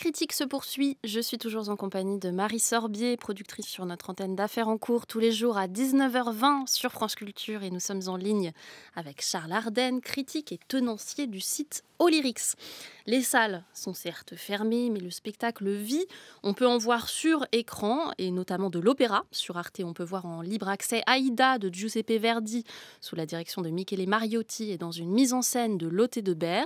critique se poursuit. Je suis toujours en compagnie de Marie Sorbier, productrice sur notre antenne d'Affaires en cours tous les jours à 19h20 sur France Culture. Et nous sommes en ligne avec Charles Ardenne, critique et tenancier du site Olyrics. Les salles sont certes fermées, mais le spectacle vit. On peut en voir sur écran, et notamment de l'opéra. Sur Arte, on peut voir en libre accès Aïda de Giuseppe Verdi, sous la direction de Michele Mariotti et dans une mise en scène de Lotte de Beer.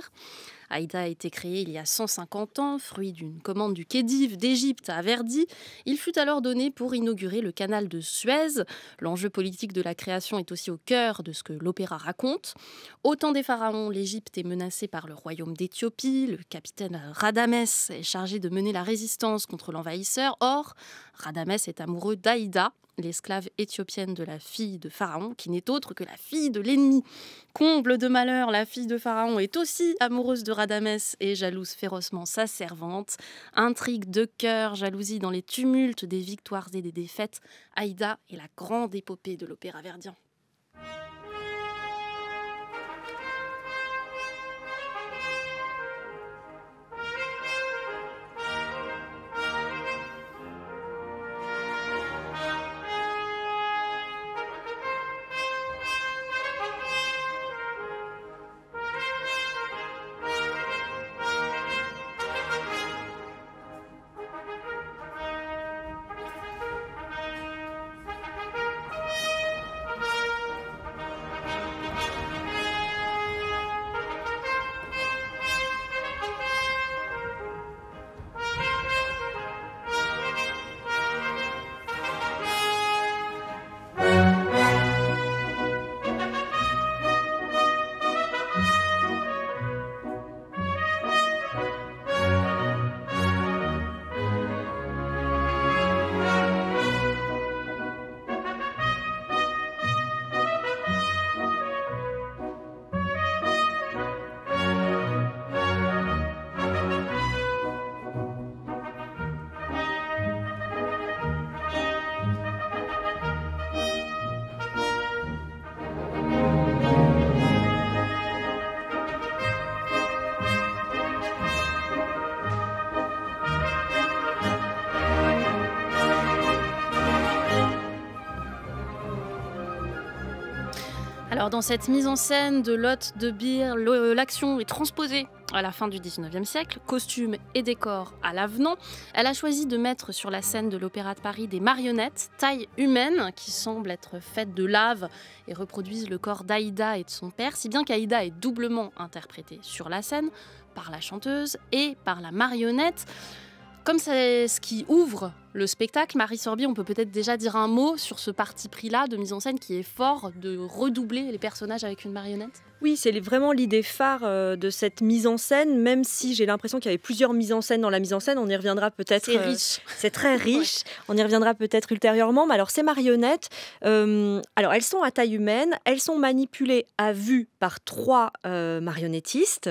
Aïda a été créé il y a 150 ans, fruit d'une commande du Khedive d'Égypte à Verdi. Il fut alors donné pour inaugurer le canal de Suez. L'enjeu politique de la création est aussi au cœur de ce que l'opéra raconte. Au temps des pharaons, l'Égypte est menacée par le royaume d'Éthiopie. Le capitaine Radamès est chargé de mener la résistance contre l'envahisseur. Or, Radamès est amoureux d'Aïda, l'esclave éthiopienne de la fille de Pharaon, qui n'est autre que la fille de l'ennemi. Comble de malheur, la fille de Pharaon est aussi amoureuse de Radamès et jalouse férocement sa servante. Intrigue de cœur, jalousie dans les tumultes des victoires et des défaites. Aïda est la grande épopée de l'opéra verdien. Alors dans cette mise en scène de Lotte de Beer, l'action est transposée à la fin du 19e siècle, costumes et décors à l'avenant. Elle a choisi de mettre sur la scène de l'Opéra de Paris des marionnettes, taille humaine, qui semblent être faites de lave et reproduisent le corps d'Aïda et de son père, si bien qu'Aïda est doublement interprétée sur la scène par la chanteuse et par la marionnette. Comme c'est ce qui ouvre le spectacle, Marie Sorbier, on peut peut-être déjà dire un mot sur ce parti pris-là de mise en scène qui est fort, de redoubler les personnages avec une marionnette. Oui, c'est vraiment l'idée phare de cette mise en scène, même si j'ai l'impression qu'il y avait plusieurs mises en scène dans la mise en scène, on y reviendra peut-être. C'est riche. C'est très riche, Ouais. on y reviendra peut-être ultérieurement. Mais alors ces marionnettes, alors elles sont à taille humaine, elles sont manipulées à vue par 3 marionnettistes,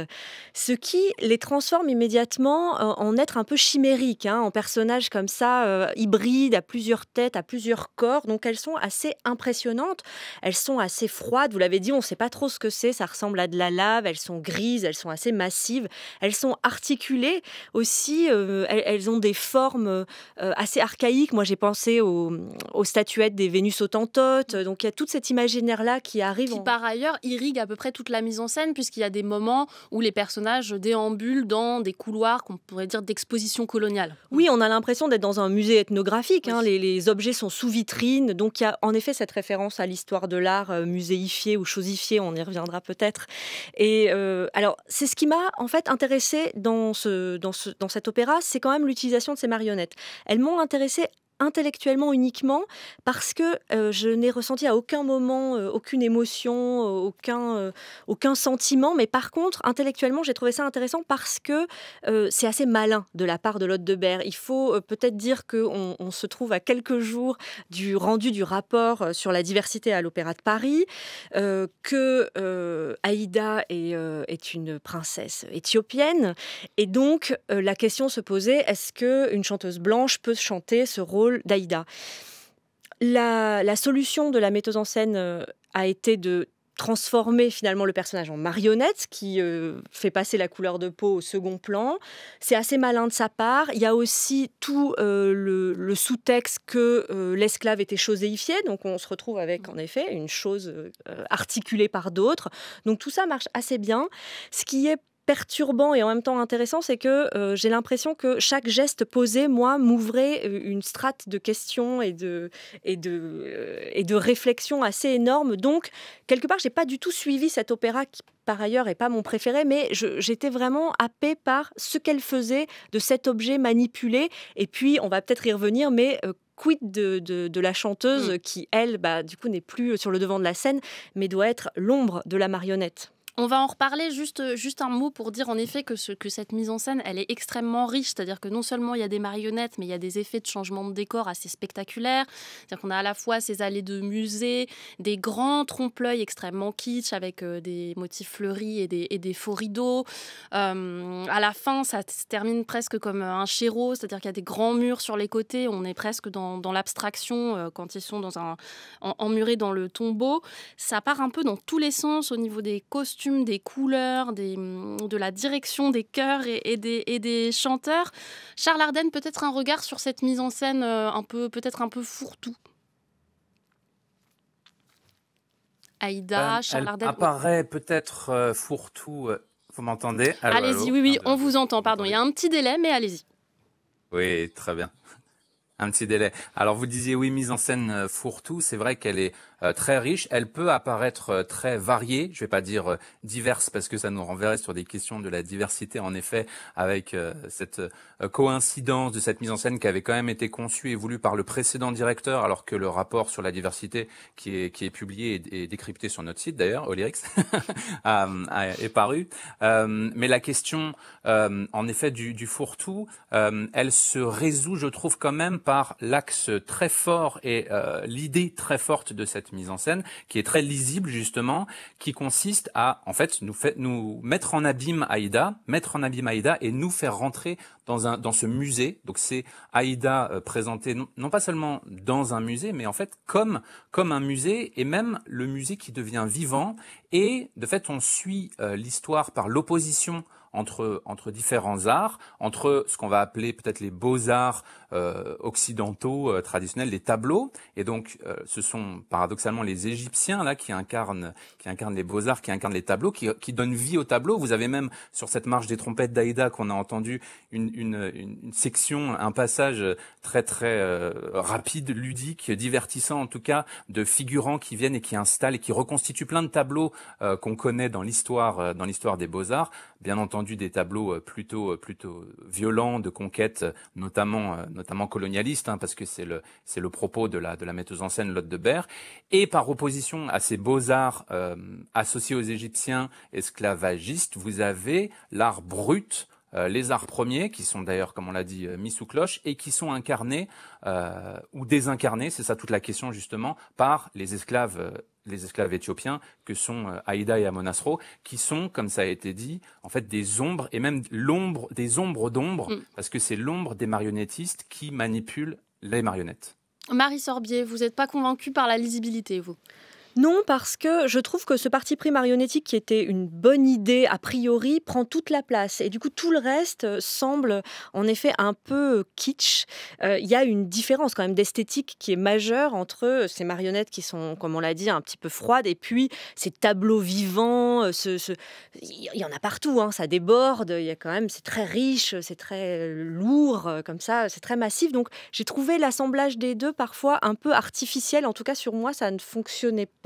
ce qui les transforme immédiatement en êtres un peu chimériques, en personnages comme ça, hybrides, à plusieurs têtes, à plusieurs corps. Donc elles sont assez impressionnantes, elles sont assez froides, vous l'avez dit, on ne sait pas trop ce que c'est, ça ressemble à de la lave, elles sont grises, elles sont assez massives, elles sont articulées aussi, elles ont des formes assez archaïques. Moi j'ai pensé aux statuettes des Vénus autantotes, donc il y a toute cette imaginaire-là qui arrive. Qui par ailleurs irrigue à peu près toute la mise en scène, puisqu'il y a des moments où les personnages déambulent dans des couloirs qu'on pourrait dire d'exposition coloniale. Oui, on a l'impression d'être dans un musée ethnographique, Oui. les objets sont sous vitrine, donc il y a en effet cette référence à l'histoire de l'art muséifié ou chosifié, on y reviendra peut-être. Et alors, c'est ce qui m'a en fait intéressée dans cet opéra, c'est quand même l'utilisation de ces marionnettes. Elles m'ont intéressée intellectuellement uniquement parce que je n'ai ressenti à aucun moment aucune émotion, aucun sentiment, mais par contre intellectuellement j'ai trouvé ça intéressant parce que c'est assez malin de la part de Lotte de Beer. Il faut peut-être dire qu'on se trouve à quelques jours du rendu du rapport sur la diversité à l'Opéra de Paris, que Aïda est une princesse éthiopienne et donc la question se posait, est-ce qu'une chanteuse blanche peut chanter ce rôle d'Aïda. La solution de la metteuse en scène a été de transformer finalement le personnage en marionnette, ce qui fait passer la couleur de peau au second plan. C'est assez malin de sa part. Il y a aussi tout le sous-texte que l'esclave était choséifié, donc on se retrouve avec en effet une chose articulée par d'autres. Donc tout ça marche assez bien. Ce qui est perturbant et en même temps intéressant, c'est que j'ai l'impression que chaque geste posé, moi, m'ouvrait une strate de questions et de réflexions assez énorme. Donc, quelque part, j'ai pas du tout suivi cet opéra qui, par ailleurs, est pas mon préféré, mais j'étais vraiment happée par ce qu'elle faisait de cet objet manipulé. Et puis, on va peut-être y revenir, mais quid de la chanteuse qui, elle, du coup, n'est plus sur le devant de la scène, mais doit être l'ombre de la marionnette. On va en reparler, juste un mot pour dire en effet que cette mise en scène, elle est extrêmement riche. C'est-à-dire que non seulement il y a des marionnettes, mais il y a des effets de changement de décor assez spectaculaires. C'est-à-dire qu'on a à la fois ces allées de musée, des grands trompe-l'œil extrêmement kitsch avec des motifs fleuris et des faux rideaux. À la fin, ça se termine presque comme un chéreau, c'est-à-dire qu'il y a des grands murs sur les côtés. On est presque dans l'abstraction quand ils sont emmurés dans le tombeau. Ça part un peu dans tous les sens au niveau des costumes, des couleurs, de la direction des chœurs et des chanteurs. Charles Ardenne, peut-être un regard sur cette mise en scène peut-être un peu fourre-tout. Aïda, Charles Ardenne. Elle apparaît peut-être fourre-tout. Vous m'entendez? Allez-y, oui, on vous entend. Pardon, il y a un petit délai, mais allez-y. Oui, très bien. Un petit délai. Alors vous disiez oui, mise en scène fourre-tout, c'est vrai qu'elle est très riche, elle peut apparaître très variée, je vais pas dire diverse parce que ça nous renverrait sur des questions de la diversité en effet, avec cette coïncidence de cette mise en scène qui avait quand même été conçue et voulue par le précédent directeur, alors que le rapport sur la diversité qui est publié et décrypté sur notre site d'ailleurs, Olyrix, est paru. Mais la question en effet du fourre-tout, elle se résout, je trouve quand même, par l'axe très fort et l'idée très forte de cette mise en scène, qui est très lisible justement, qui consiste à en fait nous mettre en abîme Aïda et nous faire rentrer dans ce musée. Donc c'est Aïda présentée non pas seulement dans un musée, mais en fait comme un musée, et même le musée qui devient vivant. Et de fait on suit l'histoire par l'opposition entre différents arts, entre ce qu'on va appeler peut-être les beaux-arts occidentaux traditionnels, les tableaux. Et donc, ce sont paradoxalement les Égyptiens là qui incarnent les beaux-arts, qui incarnent les tableaux, qui donnent vie aux tableaux. Vous avez même sur cette marche des trompettes d'Aïda qu'on a entendu une section, un passage très très rapide, ludique, divertissant en tout cas, de figurants qui viennent et qui installent et qui reconstituent plein de tableaux qu'on connaît dans l'histoire des beaux-arts. Bien entendu des tableaux plutôt violents, de conquête, notamment colonialistes, parce que c'est le propos de la metteuse en scène Lotte de Berre. Et par opposition à ces beaux-arts associés aux Égyptiens esclavagistes, vous avez l'art brut, les arts premiers, qui sont d'ailleurs, comme on l'a dit, mis sous cloche, et qui sont incarnés ou désincarnés, c'est ça toute la question justement, par les esclaves éthiopiens que sont Aïda et Amonasro, qui sont, comme ça a été dit, en fait des ombres, et même des ombres d'ombre, parce que c'est l'ombre des marionnettistes qui manipulent les marionnettes. Marie Sorbier, vous n'êtes pas convaincue par la lisibilité, vous ? Non, parce que je trouve que ce parti pris marionnettique, qui était une bonne idée a priori, prend toute la place. Et du coup, tout le reste semble en effet un peu kitsch. Il y a une différence quand même d'esthétique qui est majeure entre ces marionnettes qui sont, comme on l'a dit, un petit peu froides, et puis ces tableaux vivants. Il y en a partout, ça déborde. Il y a quand même, c'est très riche, c'est très lourd, comme ça, c'est très massif. Donc, j'ai trouvé l'assemblage des deux parfois un peu artificiel. En tout cas, sur moi, ça ne fonctionnait pas.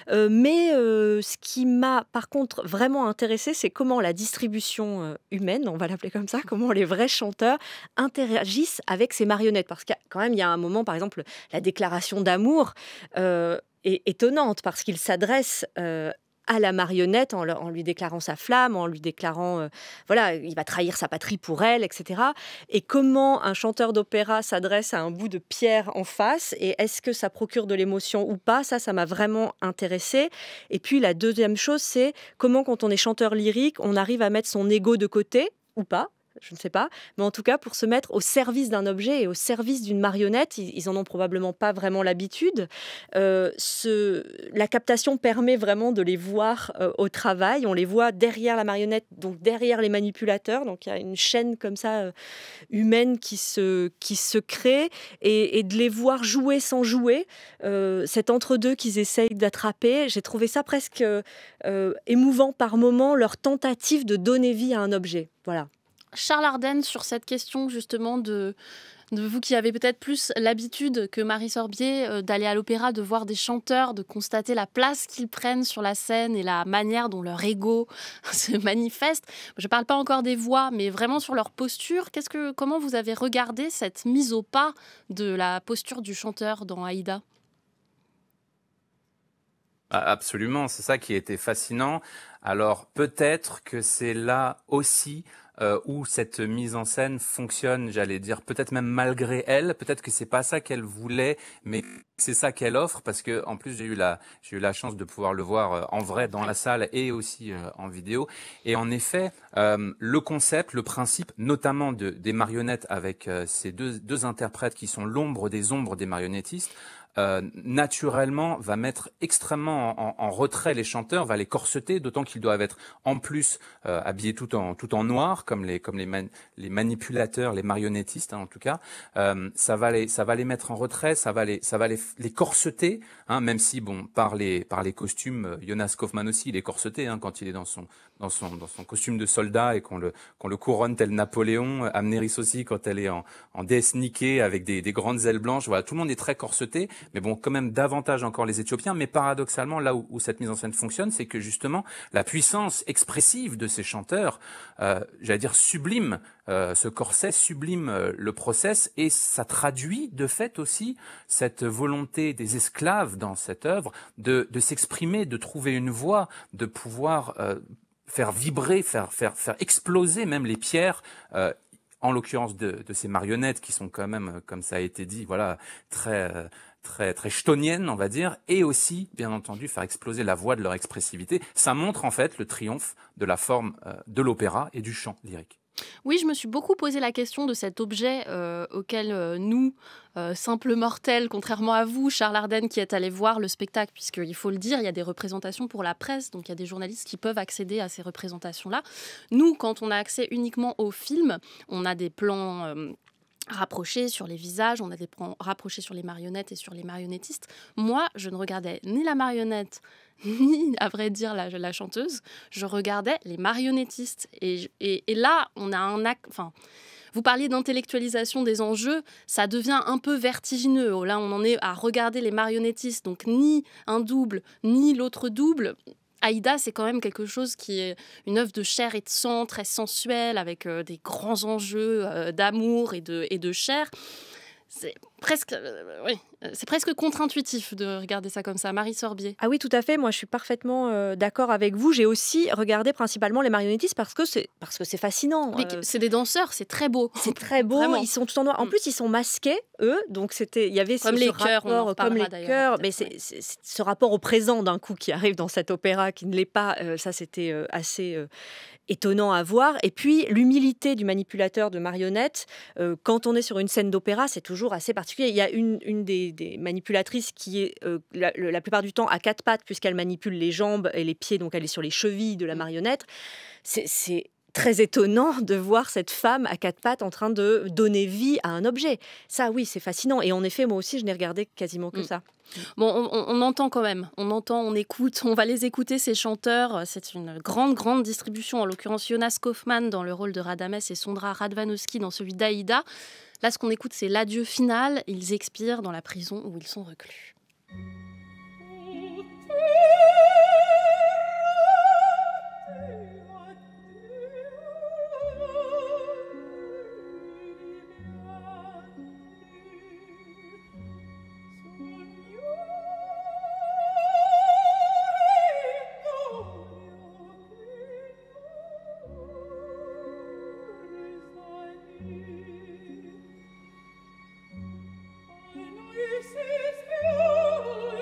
Mais ce qui m'a par contre vraiment intéressée, c'est comment la distribution humaine, on va l'appeler comme ça, comment les vrais chanteurs interagissent avec ces marionnettes. Parce qu'il y a un moment, par exemple, la déclaration d'amour est étonnante parce qu'il s'adresse à la marionnette en lui déclarant sa flamme, en lui déclarant il va trahir sa patrie pour elle, etc. Et comment un chanteur d'opéra s'adresse à un bout de pierre en face, et est-ce que ça procure de l'émotion ou pas, ça m'a vraiment intéressée. Et puis la deuxième chose, c'est comment quand on est chanteur lyrique, on arrive à mettre son ego de côté ou pas. je ne sais pas, mais en tout cas pour se mettre au service d'un objet et au service d'une marionnette. Ils en ont probablement pas vraiment l'habitude. La captation permet vraiment de les voir au travail. On les voit derrière la marionnette, donc derrière les manipulateurs. Donc il y a une chaîne comme ça humaine qui se crée et de les voir jouer sans jouer. Cet entre-deux qu'ils essayent d'attraper, j'ai trouvé ça presque émouvant par moments, leur tentative de donner vie à un objet. Voilà. Charles Ardenne, sur cette question justement de vous qui avez peut-être plus l'habitude que Marie Sorbier d'aller à l'opéra, de voir des chanteurs, de constater la place qu'ils prennent sur la scène et la manière dont leur ego se manifeste. Je ne parle pas encore des voix, mais vraiment sur leur posture. Comment vous avez regardé cette mise au pas de la posture du chanteur dans Aïda ? Absolument, c'est ça qui était fascinant. Alors peut-être que c'est là aussi où cette mise en scène fonctionne, j'allais dire, peut-être même malgré elle, peut-être que c'est pas ça qu'elle voulait, mais c'est ça qu'elle offre, parce que en plus j'ai eu la chance de pouvoir le voir en vrai dans la salle et aussi en vidéo. Et en effet, le concept, le principe, notamment des marionnettes avec ces deux interprètes qui sont l'ombre des ombres des marionnettistes, naturellement va mettre extrêmement en retrait les chanteurs, va les corseter, d'autant qu'ils doivent être en plus habillés tout en noir, comme les manipulateurs, les marionnettistes en tout cas. Ça va les mettre en retrait, ça va les corseter, hein, même si bon par les costumes, Jonas Kaufmann aussi il est corseté quand il est dans son costume de soldat et qu'on le couronne tel Napoléon, Amnéris aussi quand elle est en déesse Niké avec des grandes ailes blanches. Voilà, tout le monde est très corseté, mais bon, quand même davantage encore les Éthiopiens. Mais paradoxalement, là où cette mise en scène fonctionne, c'est que justement la puissance expressive de ces chanteurs, j'allais dire sublime ce corset, sublime le process, et ça traduit de fait aussi cette volonté des esclaves dans cette œuvre de s'exprimer, de trouver une voix, de pouvoir faire vibrer, faire exploser même les pierres, en l'occurrence de ces marionnettes qui sont quand même, comme ça a été dit, voilà, très chtoniennes, on va dire, et aussi, bien entendu, faire exploser la voix de leur expressivité. Ça montre en fait le triomphe de la forme de l'opéra et du chant lyrique. Oui, je me suis beaucoup posé la question de cet objet auquel nous, simples mortels, contrairement à vous, Charles Ardenne, qui est allé voir le spectacle, puisqu'il faut le dire, il y a des représentations pour la presse, donc il y a des journalistes qui peuvent accéder à ces représentations-là. Nous, quand on a accès uniquement au film, on a des plans rapprochés sur les visages, on a des plans rapprochés sur les marionnettes et sur les marionnettistes. Moi, je ne regardais ni la marionnette, ni, à vrai dire, la chanteuse. Je regardais les marionnettistes. Et là, on a un acte... Enfin, vous parliez d'intellectualisation des enjeux, ça devient un peu vertigineux. Là, on en est à regarder les marionnettistes, donc ni un double, ni l'autre double. Aïda, c'est quand même quelque chose qui est une œuvre de chair et de sang, très sensuelle, avec des grands enjeux d'amour et de chair. C'est presque contre-intuitif de regarder ça comme ça. Marie Sorbier. Ah oui, tout à fait. Moi, je suis parfaitement d'accord avec vous. J'ai aussi regardé principalement les marionnettistes parce que c'est fascinant. C'est des danseurs, c'est très beau. C'est très beau. Vraiment. Ils sont tout en noir. En plus, ils sont masqués, eux. Donc, il y avait comme ce rapport, comme les chœurs. Mais c'est ce rapport au présent d'un coup qui arrive dans cet opéra qui ne l'est pas. Ça, c'était assez étonnant à voir. Et puis, l'humilité du manipulateur de marionnettes, quand on est sur une scène d'opéra, c'est toujours assez particulier. Il y a une des manipulatrices qui est la plupart du temps à quatre pattes, puisqu'elle manipule les jambes et les pieds, donc elle est sur les chevilles de la marionnette. C'est très étonnant de voir cette femme à quatre pattes en train de donner vie à un objet. Ça, oui, c'est fascinant. Et en effet, moi aussi, je n'ai regardé quasiment que ça. Bon, on entend quand même, on écoute, on va les écouter, ces chanteurs. C'est une grande distribution, en l'occurrence Jonas Kaufmann dans le rôle de Radamès et Sondra Radwanowski dans celui d'Aïda. Là, ce qu'on écoute, c'est l'adieu final. Ils expirent dans la prison où ils sont reclus. This is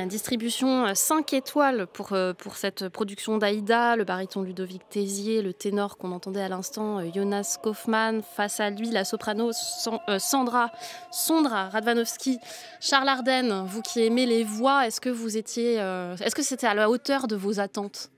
Distribution 5 étoiles pour cette production d'Aïda, le baryton Ludovic Tézier, le ténor qu'on entendait à l'instant, Jonas Kaufmann, face à lui la soprano Sondra Radvanovsky. Charles Ardenne, vous qui aimez les voix, est-ce que c'était à la hauteur de vos attentes ?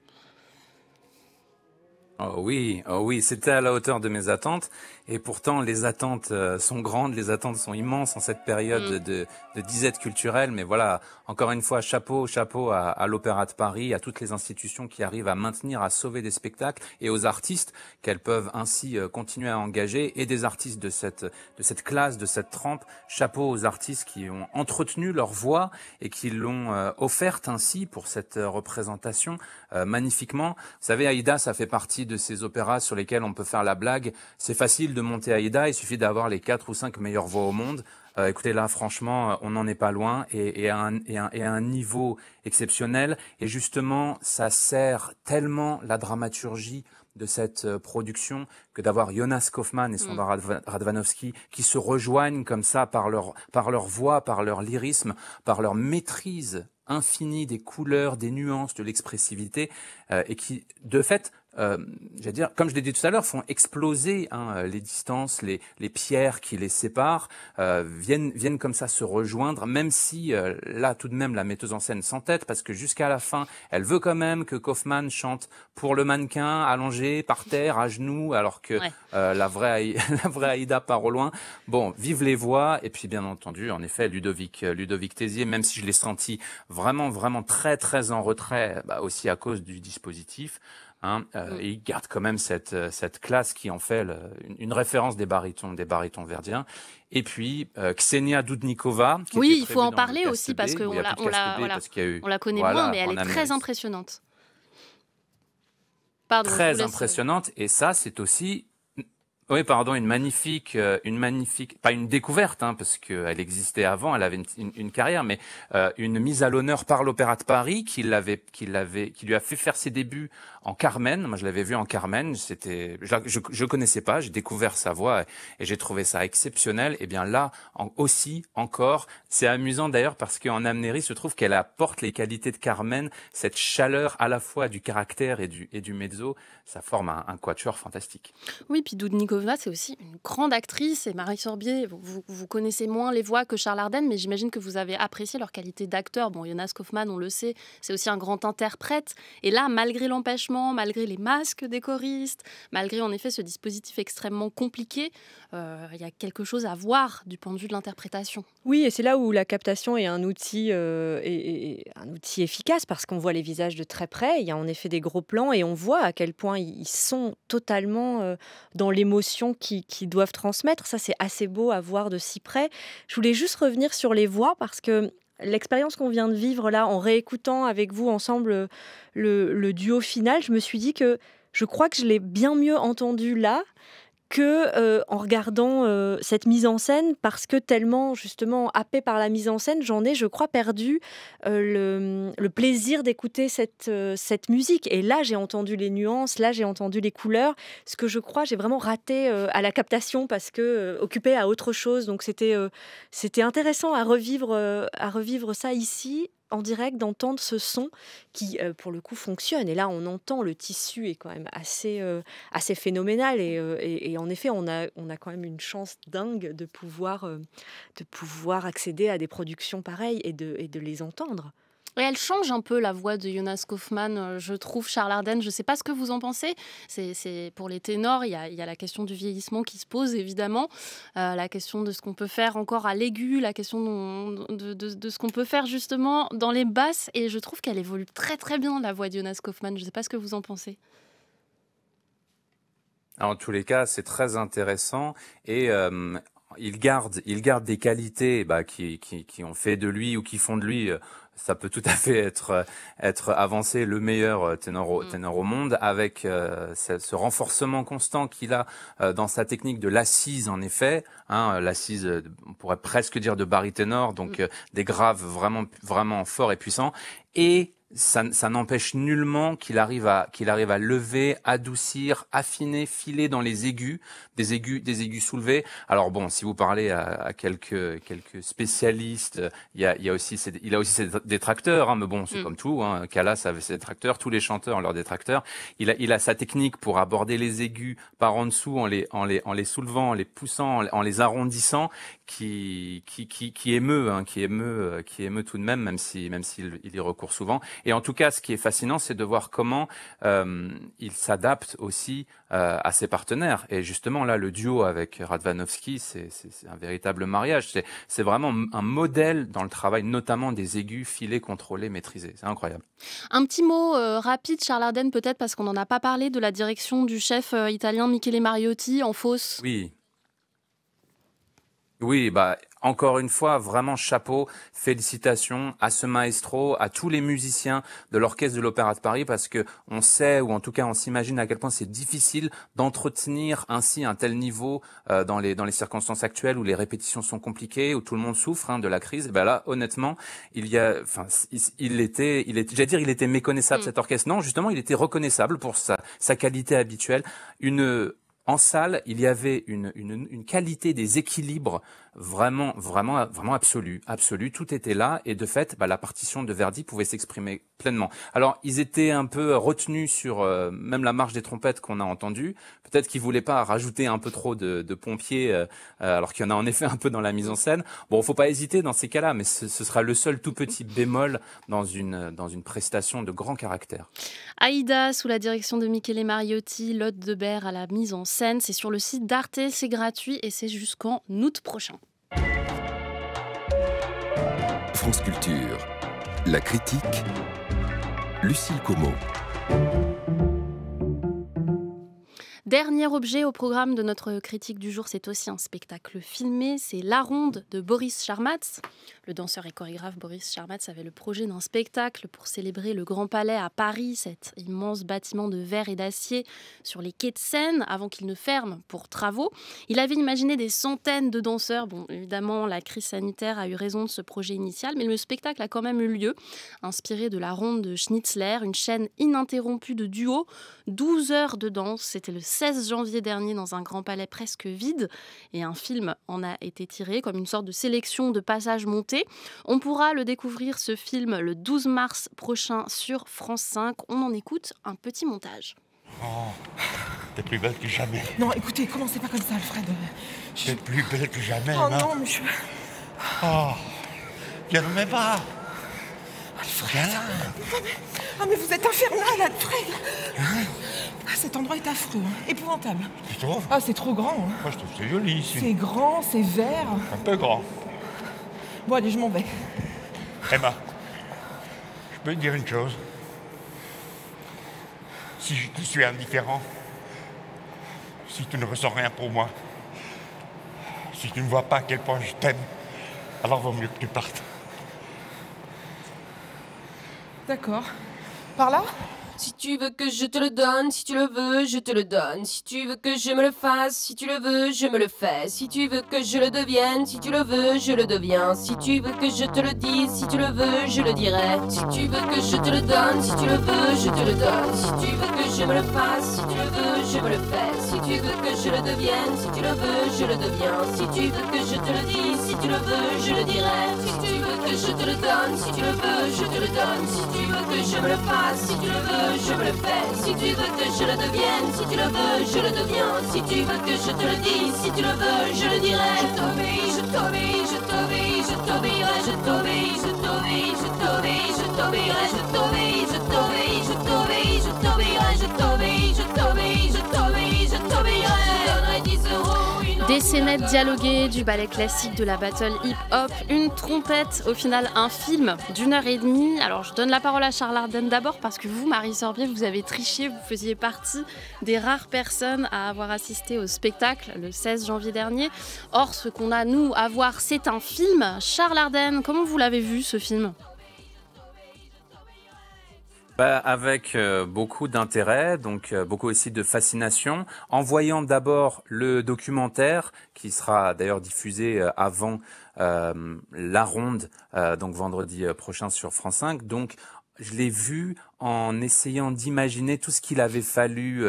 Oh oui, c'était à la hauteur de mes attentes. Et pourtant, les attentes sont grandes, les attentes sont immenses en cette période de disette culturelle. Mais voilà, encore une fois, chapeau à l'Opéra de Paris, à toutes les institutions qui arrivent à maintenir, à sauver des spectacles, et aux artistes qu'elles peuvent ainsi continuer à engager, et des artistes de cette classe, de cette trempe. Chapeau aux artistes qui ont entretenu leur voix et qui l'ont offerte ainsi pour cette représentation magnifiquement. Vous savez, Aïda, ça fait partie de ces opéras sur lesquels on peut faire la blague. C'est facile de monter Aïda, il suffit d'avoir les 4 ou 5 meilleures voix au monde. Écoutez, là, franchement, on n'en est pas loin, et à un niveau exceptionnel. Et justement, ça sert tellement la dramaturgie de cette production que d'avoir Jonas Kaufmann et Sondra Radvanovsky qui se rejoignent comme ça par leur voix, par leur lyrisme, par leur maîtrise infinie des couleurs, des nuances, de l'expressivité, et qui, de fait, j'allais dire, comme je l'ai dit tout à l'heure, font exploser les distances, les pierres qui les séparent, viennent comme ça se rejoindre, même si là tout de même la metteuse en scène s'entête, parce que jusqu'à la fin, elle veut quand même que Kaufmann chante pour le mannequin allongé par terre à genoux, alors que la vraie Aïda part au loin. Bon, vive les voix, et puis bien entendu, en effet, Ludovic Tézier, même si je l'ai senti vraiment très très en retrait, aussi à cause du dispositif. Il garde quand même cette classe qui en fait une référence des barytons verdiens. Et puis Ksenia Dudnikova. Oui, il faut en parler aussi parce qu'on la connaît moins, mais elle est très impressionnante. Pardon, très impressionnante. Et ça, c'est aussi une magnifique, pas une découverte, parce qu'elle existait avant, elle avait une carrière, mais une mise à l'honneur par l'Opéra de Paris qui lui a fait faire ses débuts en Carmen. Moi, je l'avais vu en Carmen. Je connaissais pas, j'ai découvert sa voix et j'ai trouvé ça exceptionnel. Et bien là, encore, c'est amusant d'ailleurs parce qu'en Amnéris, se trouve qu'elle apporte les qualités de Carmen, cette chaleur à la fois du caractère et du mezzo. Ça forme un quatuor fantastique. Oui, puis Dudnikova, c'est aussi une grande actrice. Et Marie Sorbier, vous connaissez moins les voix que Charles Ardenne, mais j'imagine que vous avez apprécié leur qualité d'acteur. Bon, Jonas Kaufmann, on le sait, c'est aussi un grand interprète. Et là, malgré l'empêchement, malgré les masques des choristes, malgré en effet ce dispositif extrêmement compliqué, il y a quelque chose à voir du point de vue de l'interprétation. Oui, et c'est là où la captation est un outil efficace parce qu'on voit les visages de très près. Il y a en effet des gros plans et on voit à quel point ils sont totalement dans l'émotion qu'ils doivent transmettre. Ça, c'est assez beau à voir de si près. Je voulais juste revenir sur les voix parce que l'expérience qu'on vient de vivre là, en réécoutant avec vous ensemble le duo final, je me suis dit que je crois que je l'ai bien mieux entendu là que en regardant cette mise en scène, parce que tellement justement happée par la mise en scène, j'en ai, je crois, perdu le plaisir d'écouter cette musique. Et là, j'ai entendu les nuances, là, j'ai entendu les couleurs, ce que je crois, j'ai vraiment raté à la captation parce que occupée à autre chose. Donc c'était intéressant à revivre ça ici, en direct, d'entendre ce son qui, pour le coup, fonctionne. Et là, on entend le tissu est quand même assez phénoménal. Et en effet, on a quand même une chance dingue de pouvoir accéder à des productions pareilles et de les entendre. Et elle change un peu la voix de Jonas Kaufmann, je trouve, Charles Ardenne. Je ne sais pas ce que vous en pensez. C'est pour les ténors, il y a la question du vieillissement qui se pose, évidemment. La question de ce qu'on peut faire encore à l'aigu, la question de ce qu'on peut faire justement dans les basses. Et je trouve qu'elle évolue très très bien, la voix de Jonas Kaufmann. Je ne sais pas ce que vous en pensez. En tous les cas, c'est très intéressant et il garde des qualités qui ont fait de lui ou qui font de lui, ça peut tout à fait être avancé, le meilleur ténor au monde, avec ce renforcement constant qu'il a dans sa technique de l'assise, en effet, l'assise, on pourrait presque dire de baryténor, donc des graves vraiment forts et puissants, et ça n'empêche nullement qu'il arrive à lever, adoucir, affiner, filer dans les aigus, des aigus soulevés. Alors bon, si vous parlez à quelques spécialistes, il a aussi ses détracteurs, hein, mais bon, c'est comme tout, hein. Callas avait ses détracteurs, tous les chanteurs ont leurs détracteurs. Il a sa technique pour aborder les aigus par en dessous, en les soulevant, en les poussant, en les arrondissant, qui émeut, hein, qui émeut tout de même s'il y recourt souvent. Et en tout cas, ce qui est fascinant, c'est de voir comment il s'adapte aussi à ses partenaires. Et justement, là, le duo avec Radvanovsky, c'est un véritable mariage. C'est vraiment un modèle dans le travail, notamment des aigus filés, contrôlés, maîtrisés. C'est incroyable. Un petit mot rapide, Charles Ardenne, peut-être, parce qu'on n'en a pas parlé, de la direction du chef italien Michele Mariotti en fosse. Oui, bah encore une fois, vraiment chapeau, félicitations à ce maestro, à tous les musiciens de l'Orchestre de l'Opéra de Paris, parce que on sait, ou en tout cas on s'imagine à quel point c'est difficile d'entretenir ainsi un tel niveau dans les circonstances actuelles où les répétitions sont compliquées, où tout le monde souffre, hein, de la crise. Et ben là, honnêtement, il était méconnaissable, cet orchestre. Non, justement, il était reconnaissable pour sa qualité habituelle. En salle, il y avait une qualité des équilibres vraiment absolue. Tout était là, et de fait, la partition de Verdi pouvait s'exprimer pleinement. Alors, ils étaient un peu retenus sur même la marche des trompettes qu'on a entendue. Peut-être qu'ils voulaient pas rajouter un peu trop de pompiers, alors qu'il y en a en effet un peu dans la mise en scène. Bon, faut pas hésiter dans ces cas-là, mais ce sera le seul tout petit bémol dans une prestation de grand caractère. Aïda, sous la direction de Michele Mariotti, Lotte Debert à la mise en scène. C'est sur le site d'Arte, c'est gratuit et c'est jusqu'en août prochain. France Culture, la critique, Lucille Como. Dernier objet au programme de notre critique du jour, c'est aussi un spectacle filmé. C'est La Ronde de Boris Charmatz. Le danseur et chorégraphe Boris Charmatz avait le projet d'un spectacle pour célébrer le Grand Palais à Paris, cet immense bâtiment de verre et d'acier sur les quais de Seine, avant qu'il ne ferme pour travaux. Il avait imaginé des centaines de danseurs. Bon, évidemment, la crise sanitaire a eu raison de ce projet initial, mais le spectacle a quand même eu lieu, inspiré de La Ronde de Schnitzler, une chaîne ininterrompue de duos, 12 heures de danse. C'était le 16 janvier dernier dans un Grand Palais presque vide, et un film en a été tiré comme une sorte de sélection de passages montés. On pourra le découvrir, ce film, le 12 mars prochain sur France 5. On en écoute un petit montage. Oh, t'es plus belle que jamais. Non, écoutez, commencez pas comme ça, Alfred. T'es plus belle que jamais, Oh Emma. non, mais je... Oh, viens dans mes bras. Alfred. Viens. Ah, mais vous êtes infernal, Alfred. Ah, cet endroit est affreux, hein. Épouvantable. Tu trouves? Ah, c'est trop grand, hein. Moi, je trouve que c'est joli ici. C'est grand, c'est vert. Un peu grand. Bon, allez, je m'en vais. Emma, je peux te dire une chose. Si je te suis indifférent, si tu ne ressens rien pour moi, si tu ne vois pas à quel point je t'aime, alors vaut mieux que tu partes. D'accord. Par là? Si tu veux que je te le donne, si tu le veux, je te le donne. Si tu veux que je me le fasse, si tu le veux, je me le fais. Si tu veux que je le devienne, si tu le veux, je le deviens. Si tu veux que je te le dise, si tu le veux, je le dirai. Si tu veux que je te le donne, si tu le veux, je te le donne. Si tu veux que je me le fasse, si tu le veux, je me le fais. Si tu veux que je le devienne, si tu le veux, je le deviens. Si tu veux que je te le dise, si tu le veux, je le dirai. Si tu veux que je te le donne, si tu le veux, je te le donne. Si tu veux que je me le fasse, si tu le veux, je me le fais. Si tu veux que je le devienne, si tu le veux, je le deviens. Si tu veux que je te le dise, si tu le veux, je le dirai. Je t'obéis, je t'obéis, je t'obéis, je t'obéirai, je t'obéis, je t'obéis, je t'obéis, je t'obéirai, je t'obéis, je t'obéis, je t'obéis, je t'obéirai, je t'obéis, je t'obéis, je t'obéis, je t'obéirai. Je donnerai 10 €. Des scénettes dialoguées, du ballet classique, de la battle hip-hop, une trompette, au final un film d'1h30. Alors je donne la parole à Charles Ardenne d'abord parce que vous, Marie Sorbier, vous avez triché, vous faisiez partie des rares personnes à avoir assisté au spectacle le 16 janvier dernier. Or, ce qu'on a, nous, à voir, c'est un film. Charles Ardenne, comment vous l'avez vu, ce film ? Avec beaucoup d'intérêt, donc beaucoup aussi de fascination, en voyant d'abord le documentaire qui sera d'ailleurs diffusé avant La Ronde, donc vendredi prochain sur France 5, donc je l'ai vu en essayant d'imaginer tout ce qu'il avait fallu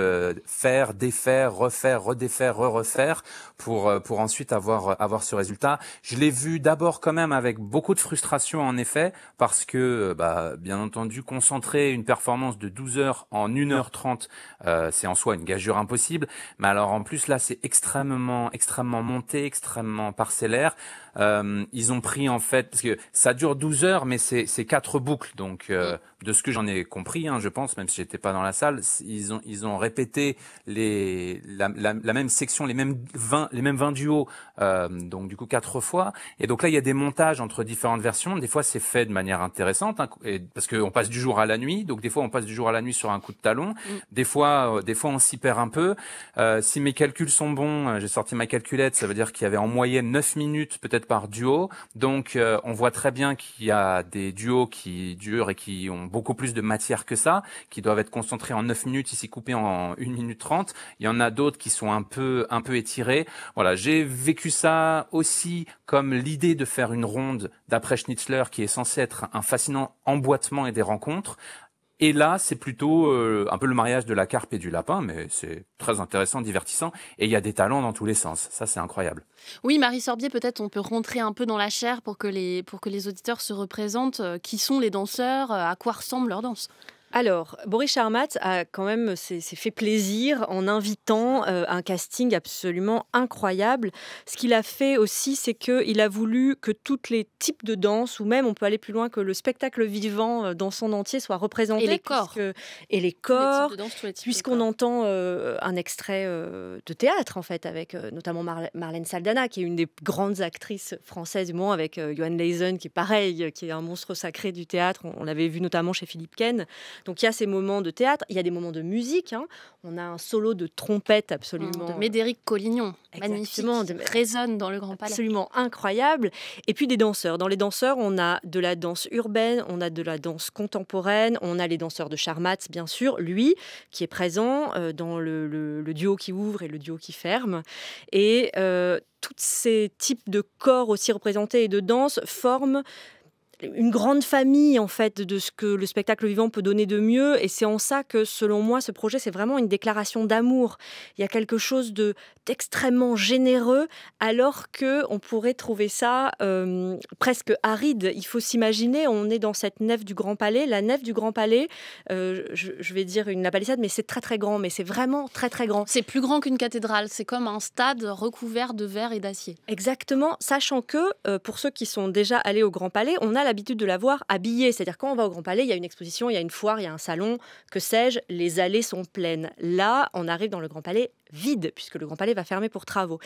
faire, défaire, refaire, redéfaire, refaire pour ensuite avoir ce résultat. Je l'ai vu d'abord quand même avec beaucoup de frustration en effet, parce que bien entendu concentrer une performance de 12 heures en 1h30, c'est en soi une gageure impossible. Mais alors en plus là c'est extrêmement monté, extrêmement parcellaire. Ils ont pris en fait, parce que ça dure 12 heures mais c'est 4 boucles, donc de ce que j'en ai compris, je pense, même si j'étais pas dans la salle, ils ont répété la même section, les mêmes 20 duos, donc du coup 4 fois. Et donc là, il y a des montages entre différentes versions. Des fois, c'est fait de manière intéressante, parce qu'on passe du jour à la nuit. Donc des fois, on passe du jour à la nuit sur un coup de talon. Des fois, on s'y perd un peu. Si mes calculs sont bons, j'ai sorti ma calculette, ça veut dire qu'il y avait en moyenne 9 minutes peut-être par duo. Donc on voit très bien qu'il y a des duos qui durent et qui ont beaucoup plus de matière que ça, qui doivent être concentrés en 9 minutes, ici coupés en 1 minute 30. Il y en a d'autres qui sont un peu étirés. Voilà, j'ai vécu ça aussi comme l'idée de faire une ronde d'après Schnitzler qui est censée être un fascinant emboîtement et des rencontres. Et là, c'est plutôt un peu le mariage de la carpe et du lapin, mais c'est très intéressant, divertissant. Et il y a des talents dans tous les sens. Ça, c'est incroyable. Oui, Marie Sorbier, peut-être on peut rentrer un peu dans la chair pour que les auditeurs se représentent. Qui sont les danseurs? À quoi ressemble leur danse? Alors, Boris Charmatz a quand même s'est fait plaisir en invitant un casting absolument incroyable. Ce qu'il a fait aussi, c'est qu'il a voulu que tous les types de danse, ou même on peut aller plus loin, que le spectacle vivant dans son entier soit représenté. Et les corps. Et les corps, puisqu'on entend un extrait de théâtre, en fait, avec notamment Marlène Saldana, qui est une des grandes actrices françaises du moment, avec Johan Leisen, qui est pareil, qui est un monstre sacré du théâtre. On l'avait vu notamment chez Philippe Ken. Donc il y a ces moments de théâtre, il y a des moments de musique. On a un solo de trompette absolument... de Médéric Collignon, magnifique, résonne dans le Grand Palais. Absolument incroyable. Et puis des danseurs. Dans les danseurs, on a de la danse urbaine, on a de la danse contemporaine, on a les danseurs de Charmatz, bien sûr, lui, qui est présent dans le duo qui ouvre et le duo qui ferme. Et tous ces types de corps aussi représentés et de danse forment une grande famille, en fait, de ce que le spectacle vivant peut donner de mieux. Et c'est en ça que, selon moi, ce projet, c'est vraiment une déclaration d'amour. Il y a quelque chose d'extrêmement généreux, alors qu'on pourrait trouver ça presque aride. Il faut s'imaginer, on est dans cette nef du Grand Palais. La nef du Grand Palais, je vais dire la palissade, mais c'est très, très grand. Mais c'est vraiment très, très grand. C'est plus grand qu'une cathédrale. C'est comme un stade recouvert de verre et d'acier. Exactement, sachant que, pour ceux qui sont déjà allés au Grand Palais, on a l'habitude de la voir habillée. C'est-à-dire quand on va au Grand Palais, il y a une exposition, il y a une foire, il y a un salon, que sais-je, les allées sont pleines. Là, on arrive dans le Grand Palais vide, puisque le Grand Palais va fermer pour travaux.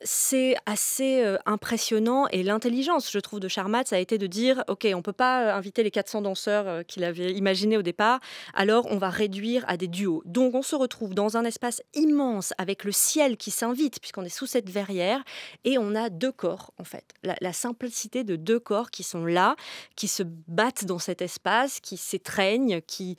C'est assez impressionnant, et l'intelligence, je trouve, de Charmatz a été de dire, ok, on ne peut pas inviter les 400 danseurs qu'il avait imaginés au départ, alors on va réduire à des duos. Donc on se retrouve dans un espace immense, avec le ciel qui s'invite, puisqu'on est sous cette verrière, et on a 2 corps, en fait. La simplicité de 2 corps qui sont là, qui se battent dans cet espace, qui s'étreignent, qui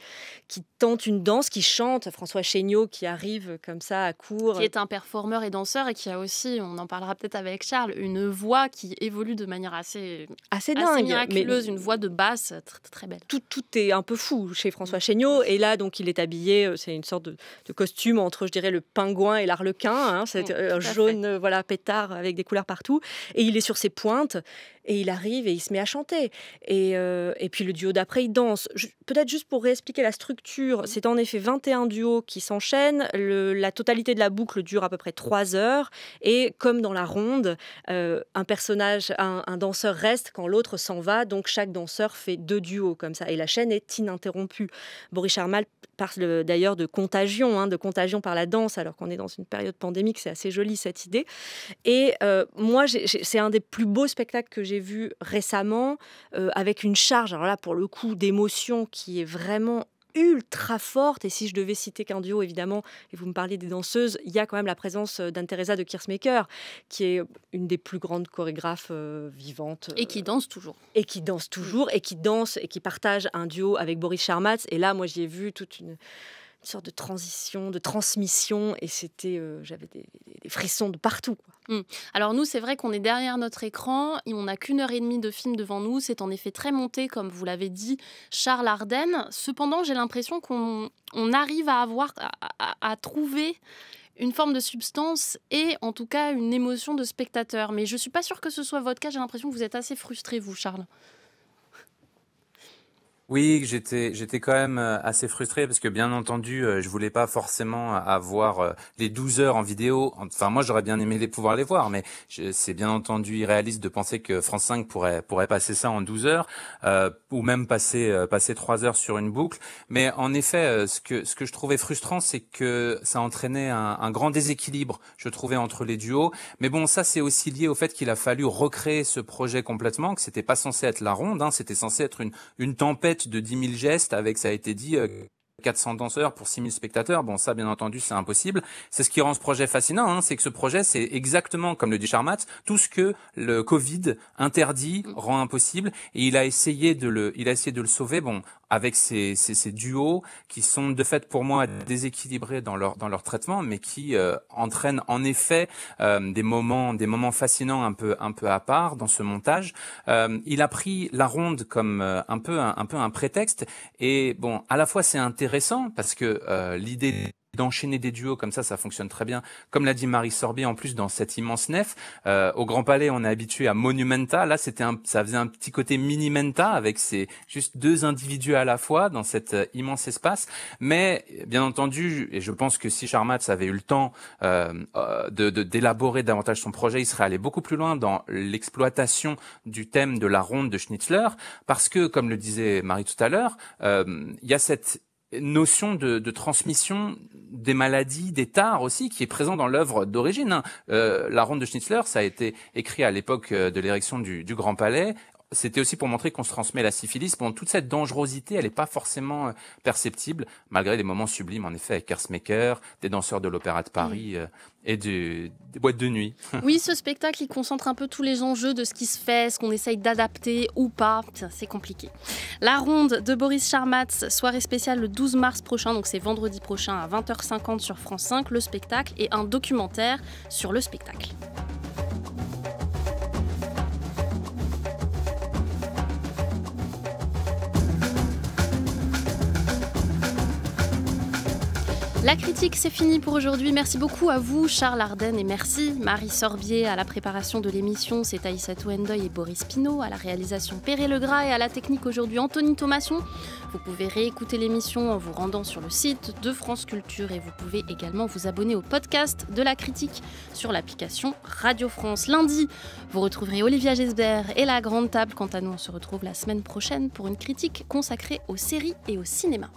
tentent une danse, qui chantent. François Chéniaud qui arrive comme ça à court. Qui est un performeur et danseur, et qui a aussi, on en parlera peut-être avec Charles, une voix qui évolue de manière assez dingue, miraculeuse, une voix de basse très, très belle. Tout est un peu fou chez François Chéniaud, et là donc il est habillé, c'est une sorte de costume entre, je dirais, le pingouin et l'arlequin, c'est jaune, pétard avec des couleurs partout, et il est sur ses pointes. Et il arrive et il se met à chanter. Et puis le duo d'après, il danse. Peut-être juste pour réexpliquer la structure, c'est en effet 21 duos qui s'enchaînent. La totalité de la boucle dure à peu près 3 heures. Et comme dans la ronde, un danseur reste quand l'autre s'en va. Donc chaque danseur fait 2 duos comme ça. Et la chaîne est ininterrompue. Boris Charmatz parle d'ailleurs de contagion par la danse, alors qu'on est dans une période pandémique. C'est assez joli cette idée. Et moi, c'est un des plus beaux spectacles que j'ai vu récemment, avec une charge, alors là pour le coup, d'émotion qui est vraiment ultra forte. Et si je devais citer qu'un duo, évidemment, et vous me parliez des danseuses, il y a quand même la présence d'Anne-Theresa de Keersmaeker, qui est une des plus grandes chorégraphes vivantes. Et qui danse toujours. Et qui danse et qui partage un duo avec Boris Charmatz. Et là, moi, j'y ai vu toute sorte de transition, de transmission, et j'avais des frissons de partout, quoi. Alors nous, c'est vrai qu'on est derrière notre écran et on n'a qu'1 heure et demie de film devant nous. C'est en effet très monté, comme vous l'avez dit, Charles Ardenne. Cependant, j'ai l'impression qu'on arrive à trouver une forme de substance et en tout cas une émotion de spectateur. Mais je ne suis pas sûre que ce soit votre cas. J'ai l'impression que vous êtes assez frustré, vous, Charles. Oui, j'étais quand même assez frustré parce que bien entendu, je voulais pas forcément avoir les 12 heures en vidéo. Enfin, moi, j'aurais bien aimé pouvoir les voir, mais c'est bien entendu irréaliste de penser que France 5 pourrait passer ça en 12 heures ou même passer 3 heures sur une boucle. Mais en effet, ce que je trouvais frustrant, c'est que ça entraînait un grand déséquilibre, je trouvais, entre les duos. Mais bon, ça, c'est aussi lié au fait qu'il a fallu recréer ce projet complètement, que c'était pas censé être la ronde, hein, c'était censé être une tempête de 10 000 gestes avec, ça a été dit, 400 danseurs pour 6 000 spectateurs. Bon, ça, bien entendu, c'est impossible. C'est ce qui rend ce projet fascinant, hein, c'est que ce projet, c'est exactement, comme le dit Charmatz, tout ce que le Covid interdit, rend impossible. Et il a essayé de le sauver, bon, avec ces duos qui sont de fait pour moi déséquilibrés dans leur traitement, mais qui entraînent en effet des moments fascinants un peu à part dans ce montage. Il a pris la ronde comme un peu un prétexte, et bon, à la fois c'est intéressant parce que l'idée d'enchaîner des duos comme ça fonctionne très bien. Comme l'a dit Marie Sorbier, en plus, dans cette immense nef, au Grand Palais, on est habitué à Monumenta. Là, ça faisait un petit côté Minimenta avec juste 2 individus à la fois dans cet immense espace. Mais, bien entendu, et je pense que si Charmatz avait eu le temps d'élaborer davantage son projet, il serait allé beaucoup plus loin dans l'exploitation du thème de la ronde de Schnitzler, parce que, comme le disait Marie tout à l'heure, il y a cette notion de transmission des maladies, des tares aussi, qui est présent dans l'œuvre d'origine, hein. La ronde de Schnitzler, ça a été écrit à l'époque de l'érection du Grand Palais. C'était aussi pour montrer qu'on se transmet la syphilis. Bon, toute cette dangerosité, elle n'est pas forcément perceptible, malgré des moments sublimes, en effet, avec Kersmaker, des danseurs de l'Opéra de Paris et des boîtes de nuit. Oui, ce spectacle, il concentre un peu tous les enjeux de ce qui se fait, ce qu'on essaye d'adapter ou pas. C'est compliqué. La ronde de Boris Charmatz, soirée spéciale le 12 mars prochain, donc c'est vendredi prochain à 20h50 sur France 5, le spectacle, et un documentaire sur le spectacle. La critique, c'est fini pour aujourd'hui. Merci beaucoup à vous, Charles Ardenne, et merci Marie Sorbier à la préparation de l'émission. C'est Aïssatou Ndoye et Boris Pinault à la réalisation, Perret Legras, et à la technique aujourd'hui Anthony Thomasson. Vous pouvez réécouter l'émission en vous rendant sur le site de France Culture, et vous pouvez également vous abonner au podcast de la critique sur l'application Radio France. Lundi, vous retrouverez Olivia Gesbert et la Grande Table. Quant à nous, on se retrouve la semaine prochaine pour une critique consacrée aux séries et au cinéma.